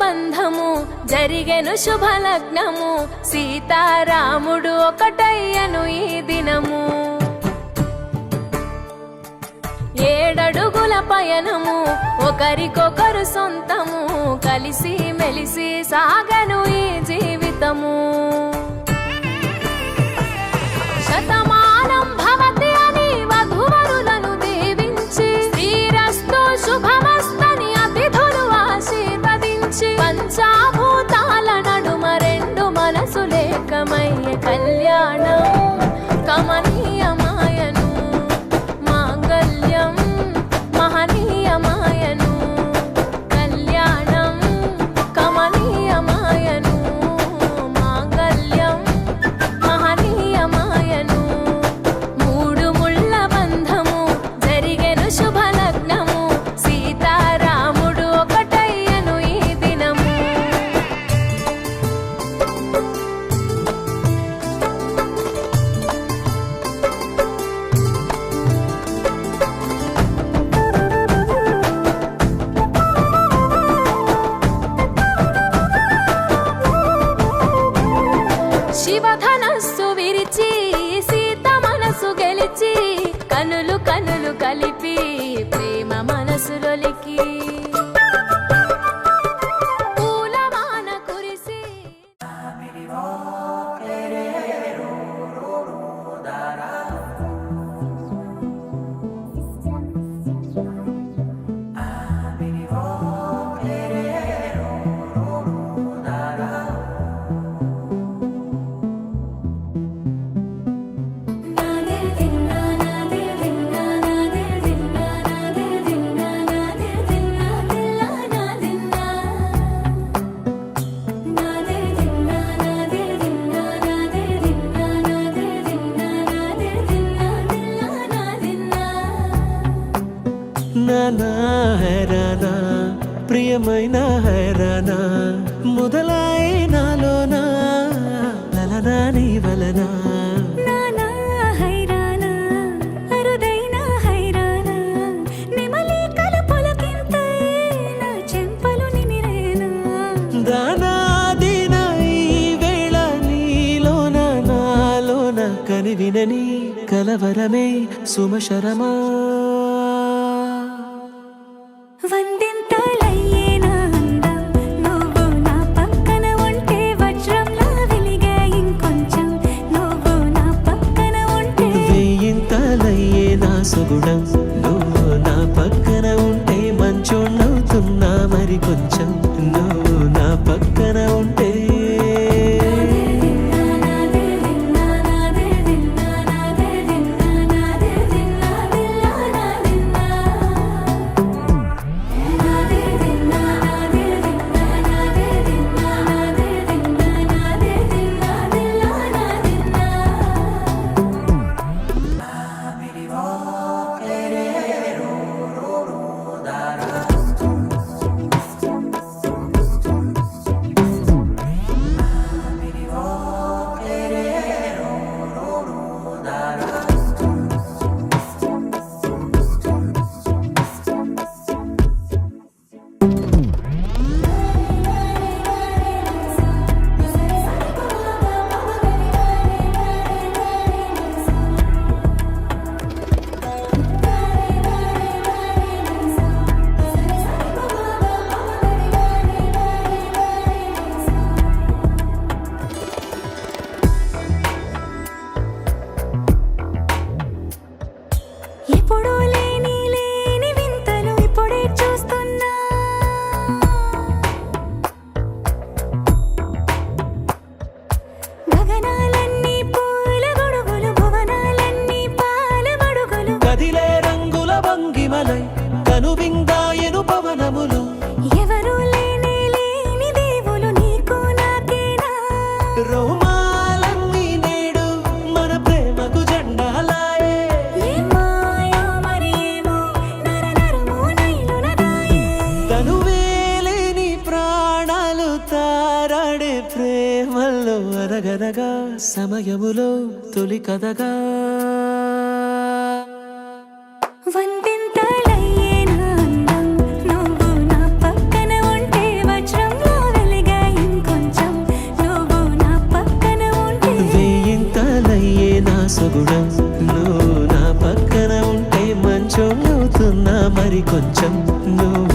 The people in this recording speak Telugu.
బంధము జరిగెను శుభలగ్నము సీతారాముడు ఒకటయ్యను ఈ దినము 7 అడుగుల పయనము ఒకరికొకరు సొంతము కలిసి మెలిసి సాగను ఈ జీవితము శతమానం భవతి అని వధువరులను దీవించి శ్రీరస్తు శుభమస్తని అతిథులు ఆశీర్వదించి పంచాభూతాల నడుమ 2 మనసులేకమయ్యే కళ్యాణం కమనీయమాయను మాంగళ్యం మహనీయమాయను కళ్యాణం కమనీయమాయను మాంగళ్యం మహనీయమాయను 3 ముళ్ళ బంధము జరిగెను శుభలగ్నము సీతారాముడు ఒకటయ్యను ఈ దినము శివధనస్సు విరిచి సీత మనసు గెలిచి కనులు కనులు కలిపి ప్రేమ మనసులొలికి పూలవాన కురిసి నానా హైరానా ప్రియమైన హైరానా మొదలాయి నాలోనా లలనా నీ వలనా నానా హైరానా అరుదైన హైరానా నెమలి కలుపులకింతై నా చెంపలు నిమిరేనా దానాదిన ఈ వేళ నీలోన నాలోన కనివినని కలవరమే సుమశరమా వందింతలయ్యేనా అందం నువ్వు నా పక్కన ఉంటే వజ్రంలా వెలిగే ఇంకొంచెం నువ్వు నా పక్కన ఉంటే వేయింతలయ్యే నా సుగుణం నువ్వు నా పక్కన ఉంటే మంచోళ్ళవుతున్నా మరి కొంచెం నువ్వు నా పక్కన ఉంటే ఎప్పుడూ లేని వింతలు ఇప్పుడే చూస్తున్నా గగనాలన్నీ పూల గొడుగులు భువనాలన్నీ పాల మడుగులు కదిలే రంగుల భంగిమలై కనువిందాయను పవనములు ఎవరూ లేని దేవులు నీకు నాకేనా రోమాలన్నీ నేడు మన ప్రేమకు జెండాలాయే ఏ మాయో మరి ఏమో నరనరమో నైలున దాయే తనువేలేని ప్రాణాలు తారాడే ప్రేమల్లో అరగరగా సమయములో తొలి కథగా వందింతలయ్యేనా అందం నువ్వు నా పక్కన ఉంటే వజ్రం మరి కొంచెం నువ్వు